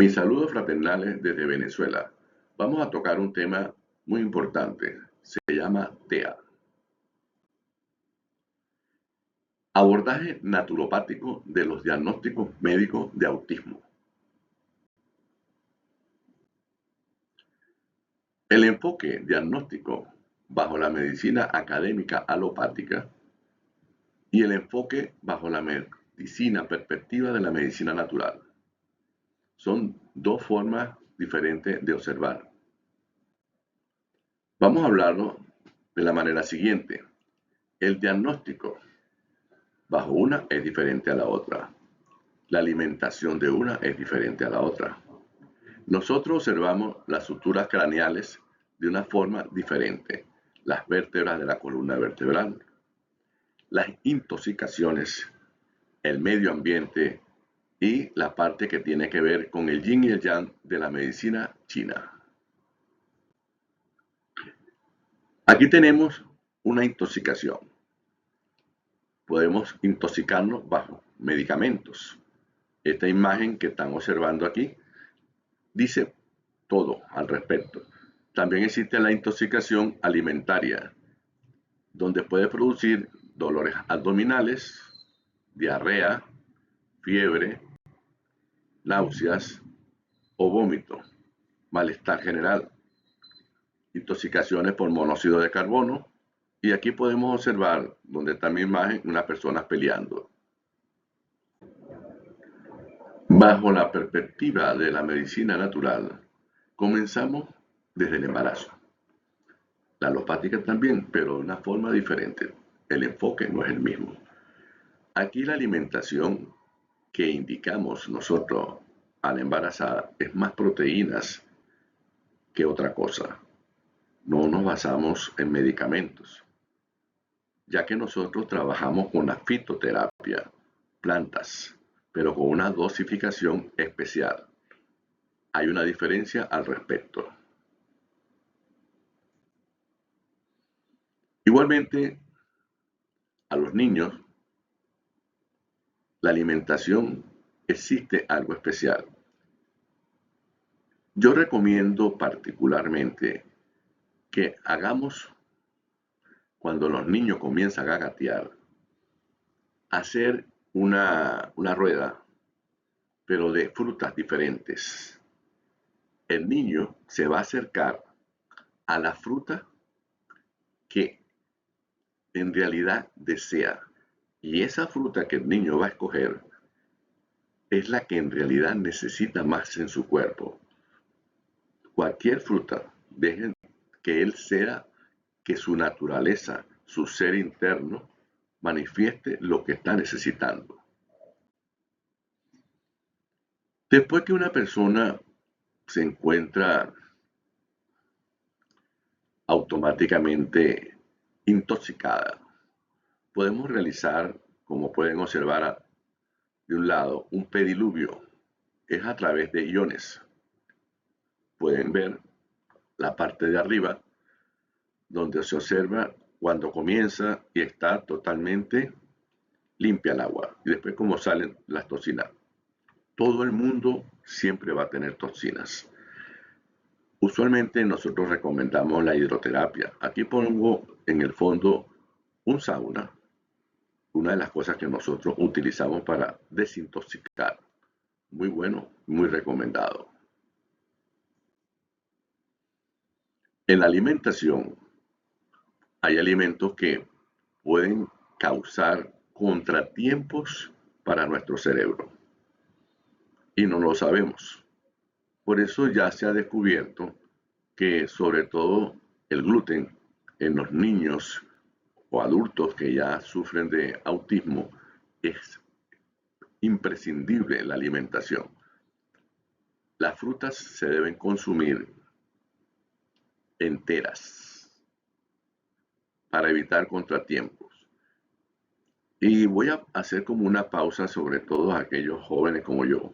Mis saludos fraternales desde Venezuela. Vamos a tocar un tema muy importante. Se llama TEA. Abordaje naturopático de los diagnósticos médicos de autismo. El enfoque diagnóstico bajo la medicina académica alopática y el enfoque bajo la medicina perspectiva de la medicina natural. Son dos formas diferentes de observar. Vamos a hablarlo de la manera siguiente. El diagnóstico bajo una es diferente a la otra. La alimentación de una es diferente a la otra. Nosotros observamos las suturas craneales de una forma diferente, las vértebras de la columna vertebral, las intoxicaciones, el medio ambiente y la parte que tiene que ver con el yin y el yang de la medicina china. Aquí tenemos una intoxicación. Podemos intoxicarnos bajo medicamentos. Esta imagen que están observando aquí dice todo al respecto. También existe la intoxicación alimentaria, donde puede producir dolores abdominales, diarrea, fiebre, náuseas o vómito, malestar general, intoxicaciones por monóxido de carbono, y aquí podemos observar, donde está mi imagen, unas personas peleando. Bajo la perspectiva de la medicina natural, comenzamos desde el embarazo. La alopática también, pero de una forma diferente. El enfoque no es el mismo. Aquí la alimentación que indicamos nosotros a la embarazada es más proteínas que otra cosa. No nos basamos en medicamentos, ya que nosotros trabajamos con la fitoterapia, plantas, pero con una dosificación especial. Hay una diferencia al respecto. Igualmente, a los niños, la alimentación existe algo especial. Yo recomiendo particularmente que hagamos, cuando los niños comienzan a gatear, hacer una rueda, pero de frutas diferentes. El niño se va a acercar a la fruta que en realidad desea. Y esa fruta que el niño va a escoger es la que en realidad necesita más en su cuerpo. Cualquier fruta, dejen que él sea, que su naturaleza, su ser interno, manifieste lo que está necesitando. Después que una persona se encuentra automáticamente intoxicada, podemos realizar, como pueden observar de un lado, un pediluvio. Es a través de iones. Pueden ver la parte de arriba, donde se observa cuando comienza y está totalmente limpia el agua. Y después cómo salen las toxinas. Todo el mundo siempre va a tener toxinas. Usualmente nosotros recomendamos la hidroterapia. Aquí pongo en el fondo un sauna. Una de las cosas que nosotros utilizamos para desintoxicar. Muy bueno, muy recomendado. En la alimentación hay alimentos que pueden causar contratiempos para nuestro cerebro y no lo sabemos. Por eso ya se ha descubierto que sobre todo el gluten en los niños o adultos que ya sufren de autismo es imprescindible en la alimentación. Las frutas se deben consumir enteras para evitar contratiempos. Y voy a hacer como una pausa sobre todo a aquellos jóvenes como yo,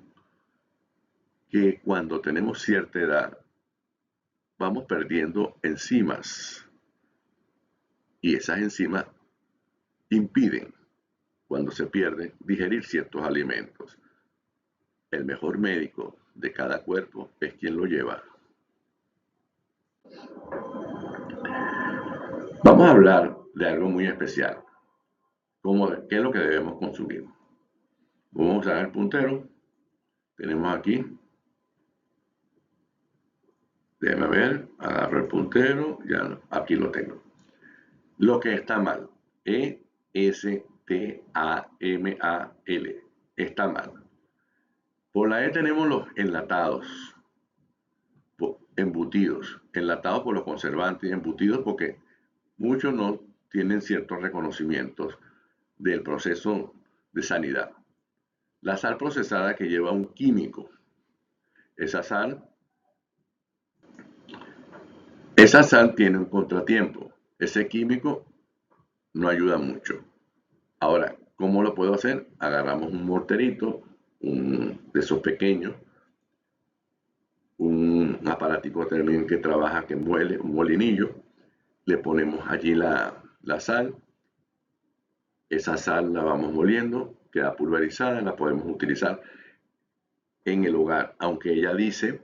que cuando tenemos cierta edad vamos perdiendo enzimas y esas enzimas impiden, cuando se pierden, digerir ciertos alimentos. el mejor médico de cada cuerpo es quien lo lleva. Vamos a hablar de algo muy especial, qué es lo que debemos consumir. Vamos a usar el puntero, tenemos aquí, déjame ver, agarro el puntero, ya aquí lo tengo. Lo que está mal, E-S-T-A-M-A-L, está mal. Por la E tenemos los enlatados, embutidos, enlatados por los conservantes y embutidos porque muchos no tienen ciertos reconocimientos del proceso de sanidad. La sal procesada que lleva un químico, esa sal tiene un contratiempo, ese químico no ayuda mucho. Ahora, ¿cómo lo puedo hacer? Agarramos un morterito, de esos pequeños, un aparatico también que trabaja, que muele, un molinillo, le ponemos allí la sal, esa sal la vamos moliendo, queda pulverizada, la podemos utilizar en el hogar, aunque ella dice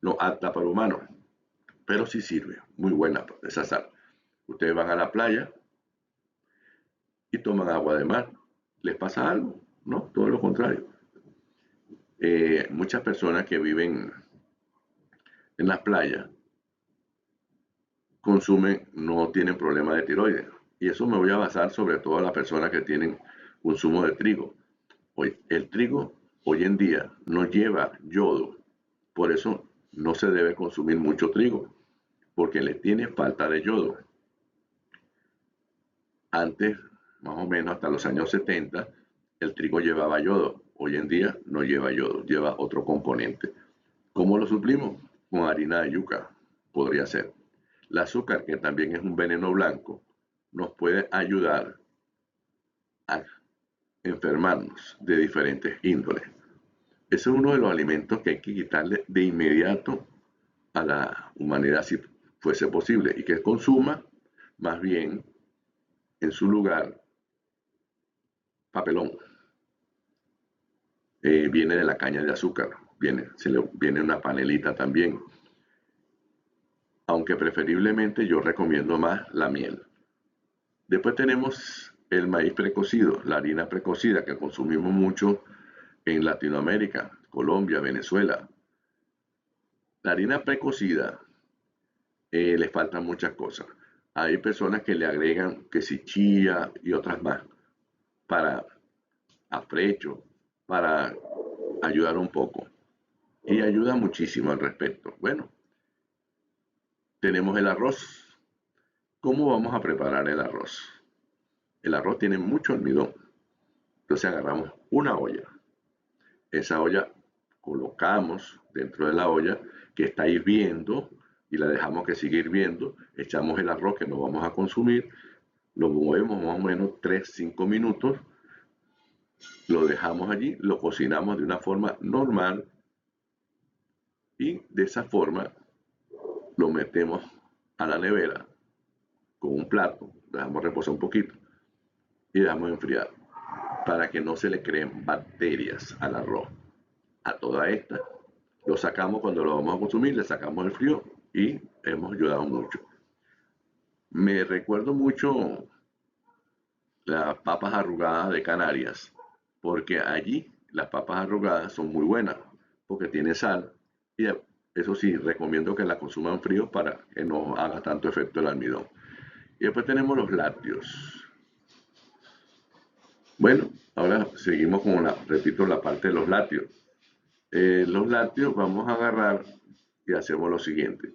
no apta para humanos, pero sí sirve, muy buena esa sal. Ustedes van a la playa y toman agua de mar, ¿les pasa algo? No, todo lo contrario. Muchas personas que viven en las playas consumen, no tienen problema de tiroides. Y eso me voy a basar sobre todo a las personas que tienen consumo de trigo. Hoy, el trigo hoy en día no lleva yodo, por eso no se debe consumir mucho trigo, porque le tiene falta de yodo. Antes, más o menos hasta los años 70, el trigo llevaba yodo. Hoy en día no lleva yodo, lleva otro componente. ¿Cómo lo suplimos? Con harina de yuca, podría ser. El azúcar, que también es un veneno blanco, nos puede ayudar a enfermarnos de diferentes índoles. Ese es uno de los alimentos que hay que quitarle de inmediato a la humanidad si fuese posible y que consuma más bien en su lugar papelón. Viene de la caña de azúcar, viene una panelita también, aunque preferiblemente yo recomiendo más la miel. Después tenemos el maíz precocido, la harina precocida que consumimos mucho en Latinoamérica, Colombia, Venezuela. La harina precocida le faltan muchas cosas. Hay personas que le agregan que si chía y otras más para afrecho, para ayudar un poco. Y ayuda muchísimo al respecto. Bueno, tenemos el arroz. ¿Cómo vamos a preparar el arroz? El arroz tiene mucho almidón. Entonces agarramos una olla. Esa olla colocamos dentro de la olla que está hirviendo y la dejamos que siga hirviendo. Echamos el arroz que no vamos a consumir. Lo movemos más o menos 3-5 minutos. Lo dejamos allí, lo cocinamos de una forma normal y de esa forma lo metemos a la nevera con un plato, dejamos reposar un poquito y dejamos enfriar para que no se le creen bacterias al arroz. A toda esta lo sacamos cuando lo vamos a consumir, le sacamos el frío y hemos ayudado mucho. Me recuerdo mucho las papas arrugadas de Canarias, porque allí las papas arrugadas son muy buenas, porque tiene sal y eso sí, recomiendo que la consuman frío para que no haga tanto efecto el almidón. Y después tenemos los lácteos. Bueno, ahora seguimos con repito, la parte de los lácteos. Los lácteos vamos a agarrar y hacemos lo siguiente.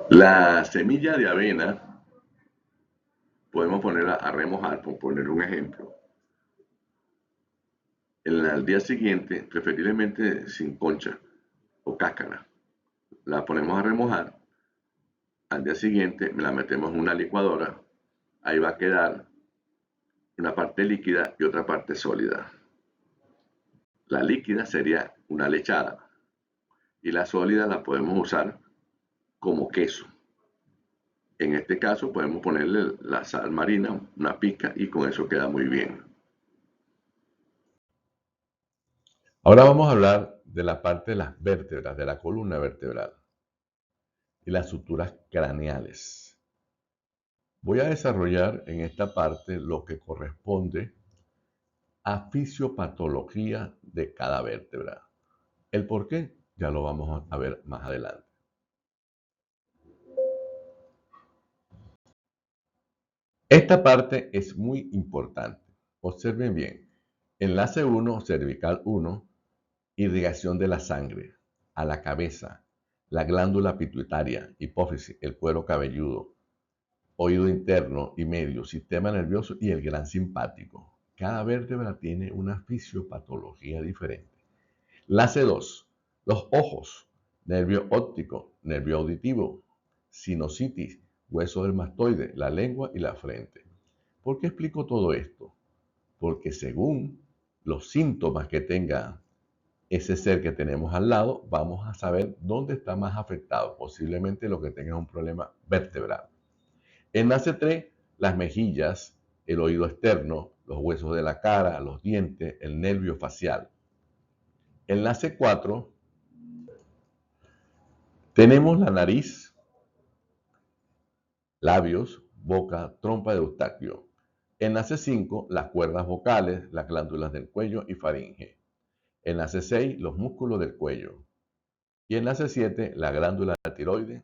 La semilla de avena podemos ponerla a remojar, por poner un ejemplo. Al día siguiente, preferiblemente sin concha o cáscara, la ponemos a remojar. Al día siguiente la metemos en una licuadora. Ahí va a quedar una parte líquida y otra parte sólida. La líquida sería una lechada y la sólida la podemos usar como queso. En este caso podemos ponerle la sal marina, una pizca y con eso queda muy bien. Ahora vamos a hablar de la parte de las vértebras, de la columna vertebral y las suturas craneales. Voy a desarrollar en esta parte lo que corresponde a fisiopatología de cada vértebra. El por qué ya lo vamos a ver más adelante. Esta parte es muy importante. Observen bien. Enlace 1, cervical 1, irrigación de la sangre a la cabeza, la glándula pituitaria, hipófisis, el cuero cabelludo, oído interno y medio, sistema nervioso y el gran simpático. Cada vértebra tiene una fisiopatología diferente. Enlace 2, los ojos, nervio óptico, nervio auditivo, sinusitis, hueso del mastoide, la lengua y la frente. ¿Por qué explico todo esto? Porque según los síntomas que tenga ese ser que tenemos al lado, vamos a saber dónde está más afectado, posiblemente lo que tenga un problema vertebral. Enlace 3, las mejillas, el oído externo, los huesos de la cara, los dientes, el nervio facial. Enlace 4, tenemos la nariz, labios, boca, trompa de Eustaquio. Enlace 5, las cuerdas vocales, las glándulas del cuello y faringe. Enlace 6, los músculos del cuello. Y enlace 7, la glándula tiroides,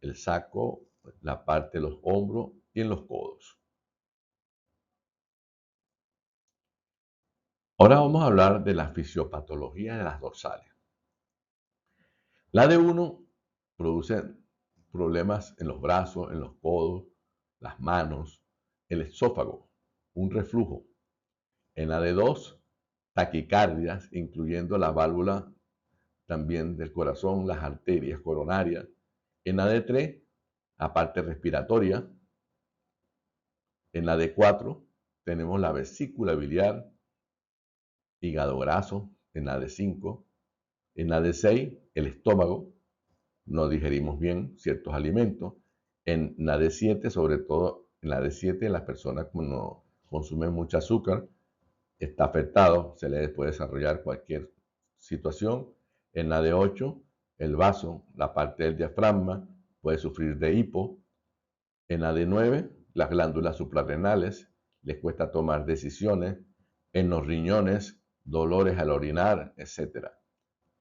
el saco, la parte de los hombros y en los codos. Ahora vamos a hablar de la fisiopatología de las dorsales. La D1 produce problemas en los brazos, en los codos, las manos, el esófago, un reflujo. En la D2, taquicardias, incluyendo la válvula también del corazón, las arterias coronarias. En la D3, la parte respiratoria. En la D4 tenemos la vesícula biliar, hígado graso. En la D5, en la D6, el estómago, no digerimos bien ciertos alimentos. En la D7, sobre todo en la D7, las personas cuando consumen mucho azúcar, está afectado, se le puede desarrollar cualquier situación. En la D8, el vaso, la parte del diafragma, puede sufrir de hipo. En la D9, las glándulas suprarrenales, les cuesta tomar decisiones. En los riñones, dolores al orinar, etc.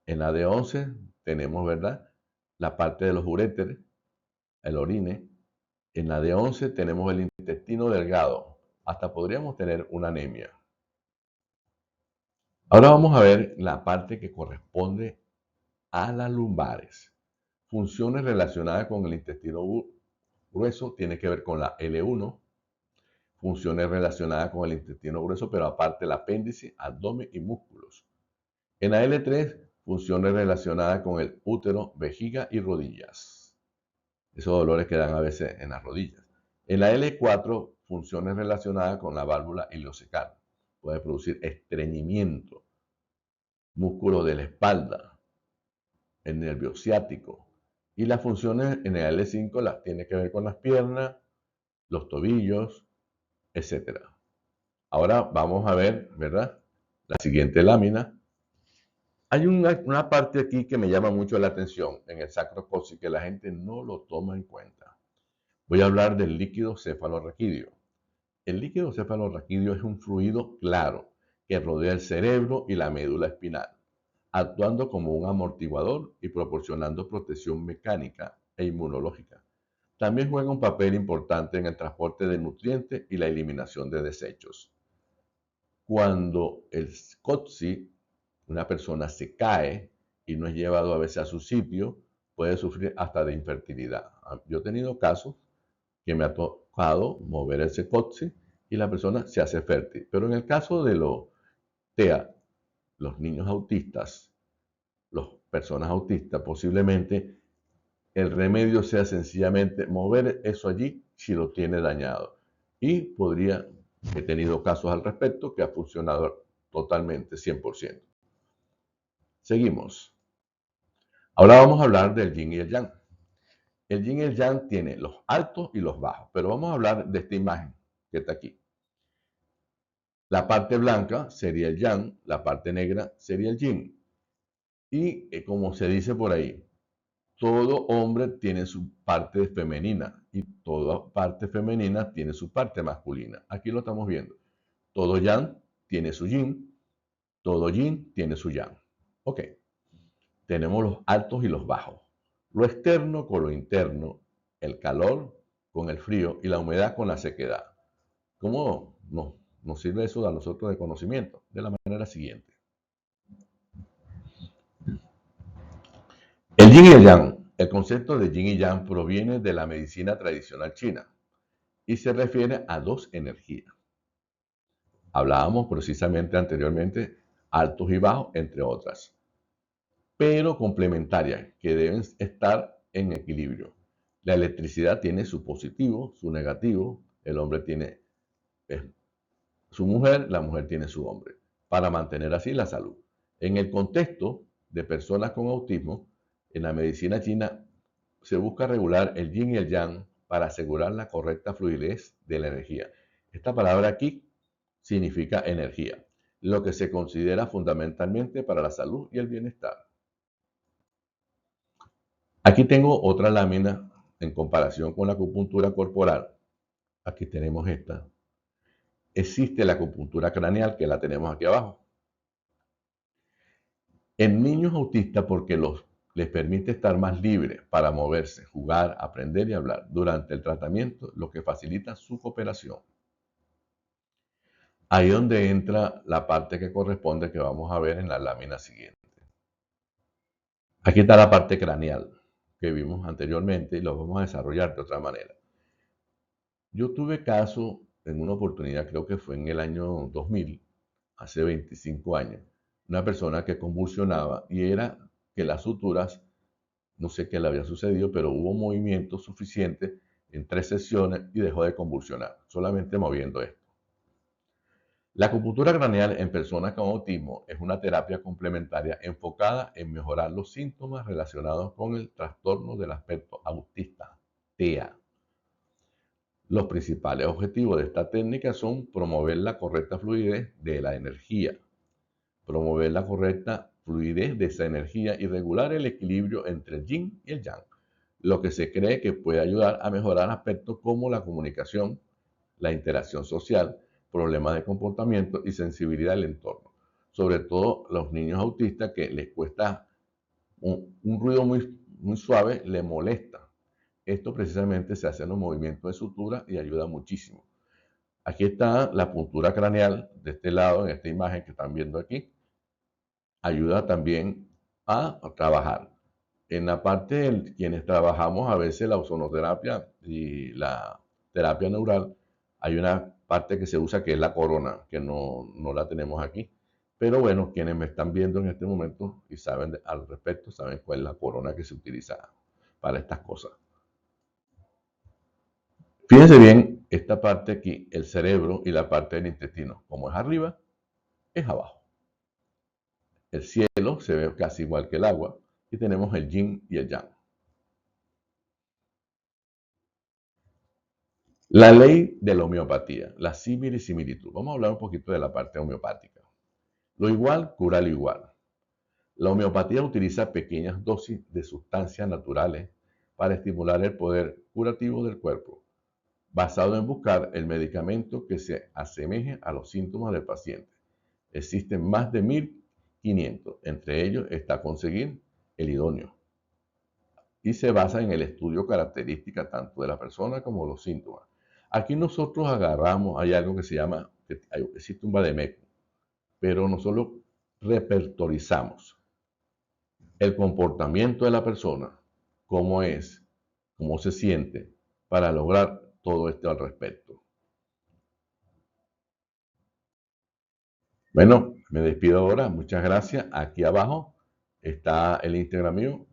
En la D11 tenemos, ¿verdad?, la parte de los uréteres, el orine. En la D11 tenemos el intestino delgado. Hasta podríamos tener una anemia. Ahora vamos a ver la parte que corresponde a las lumbares. Funciones relacionadas con el intestino grueso tiene que ver con la L1. Funciones relacionadas con el intestino grueso, pero aparte el apéndice, abdomen y músculos. En la L3, funciones relacionadas con el útero, vejiga y rodillas. Esos dolores que dan a veces en las rodillas. En la L4, funciones relacionadas con la válvula ileocecal. Puede producir estreñimiento, músculo de la espalda, el nervio ciático. Y las funciones en el L5 las tiene que ver con las piernas, los tobillos, etc. Ahora vamos a ver, ¿verdad?, la siguiente lámina. Hay una parte aquí que me llama mucho la atención en el sacrocóccix que la gente no lo toma en cuenta. Voy a hablar del líquido cefalorraquídeo. El líquido cefalorraquídeo es un fluido claro que rodea el cerebro y la médula espinal, actuando como un amortiguador y proporcionando protección mecánica e inmunológica. También juega un papel importante en el transporte de nutrientes y la eliminación de desechos. Cuando el cóccix, una persona se cae y no es llevado a veces a su sitio, puede sufrir hasta de infertilidad. Yo he tenido casos que me ha tocado mover ese cóccix y la persona se hace fértil. Pero en el caso de los TEA, los niños autistas, las personas autistas, posiblemente el remedio sea sencillamente mover eso allí si lo tiene dañado. Y he tenido casos al respecto que ha funcionado totalmente, 100%. Seguimos. Ahora vamos a hablar del yin y el yang. El yin y el yang tiene los altos y los bajos, pero vamos a hablar de esta imagen que está aquí. La parte blanca sería el yang, la parte negra sería el yin. Y como se dice por ahí, todo hombre tiene su parte femenina y toda parte femenina tiene su parte masculina. Aquí lo estamos viendo. Todo yang tiene su yin, todo yin tiene su yang. Ok, tenemos los altos y los bajos. Lo externo con lo interno, el calor con el frío y la humedad con la sequedad. ¿Cómo nos sirve eso a nosotros de conocimiento? De la manera siguiente. El yin y el yang. El concepto de yin y yang proviene de la medicina tradicional china y se refiere a dos energías. Hablábamos precisamente anteriormente altos y bajos, entre otras, pero complementarias que deben estar en equilibrio. La electricidad tiene su positivo, su negativo, el hombre tiene su mujer, la mujer tiene su hombre, para mantener así la salud. En el contexto de personas con autismo, en la medicina china se busca regular el yin y el yang para asegurar la correcta fluidez de la energía. Esta palabra aquí significa energía, lo que se considera fundamentalmente para la salud y el bienestar. Aquí tengo otra lámina en comparación con la acupuntura corporal. Aquí tenemos esta. Existe la acupuntura craneal, que la tenemos aquí abajo. En niños autistas porque les permite estar más libres para moverse, jugar, aprender y hablar durante el tratamiento, lo que facilita su cooperación. Ahí es donde entra la parte que corresponde que vamos a ver en la lámina siguiente. Aquí está la parte craneal que vimos anteriormente y lo vamos a desarrollar de otra manera. Yo tuve caso en una oportunidad, creo que fue en el año 2000, hace 25 años, una persona que convulsionaba y era que las suturas, no sé qué le había sucedido, pero hubo movimiento suficiente en 3 sesiones y dejó de convulsionar, solamente moviendo esto. La acupuntura craneal en personas con autismo es una terapia complementaria enfocada en mejorar los síntomas relacionados con el trastorno del aspecto autista, TEA. Los principales objetivos de esta técnica son promover la correcta fluidez de la energía, promover la correcta fluidez de esa energía y regular el equilibrio entre el yin y el yang, lo que se cree que puede ayudar a mejorar aspectos como la comunicación, la interacción social, problemas de comportamiento y sensibilidad del entorno. Sobre todo los niños autistas que les cuesta un ruido muy suave, les molesta. Esto precisamente se hace en los movimientos de sutura y ayuda muchísimo. Aquí está la puntura craneal de este lado, en esta imagen que están viendo aquí. Ayuda también a trabajar. En la parte de quienes trabajamos a veces la ozonoterapia y la terapia neural, hay una parte que se usa que es la corona, que no la tenemos aquí. Pero bueno, quienes me están viendo en este momento y saben al respecto, saben cuál es la corona que se utiliza para estas cosas. Fíjense bien esta parte aquí, el cerebro y la parte del intestino. Como es arriba, es abajo. El cielo se ve casi igual que el agua y tenemos el yin y el yang. La ley de la homeopatía, la similitud. Vamos a hablar un poquito de la parte homeopática. Lo igual cura lo igual. La homeopatía utiliza pequeñas dosis de sustancias naturales para estimular el poder curativo del cuerpo, basado en buscar el medicamento que se asemeje a los síntomas del paciente. Existen más de 1500, entre ellos está conseguir el idóneo. Y se basa en el estudio característica tanto de la persona como los síntomas. Aquí nosotros agarramos, hay algo que se llama, existe un vademécum, pero nosotros repertorizamos el comportamiento de la persona, cómo es, cómo se siente, para lograr todo esto al respecto. Bueno, me despido ahora, muchas gracias. Aquí abajo está el Instagram mío,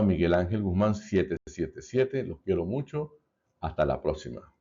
@Miguel Ángel Guzmán 777. Los quiero mucho. Hasta la próxima.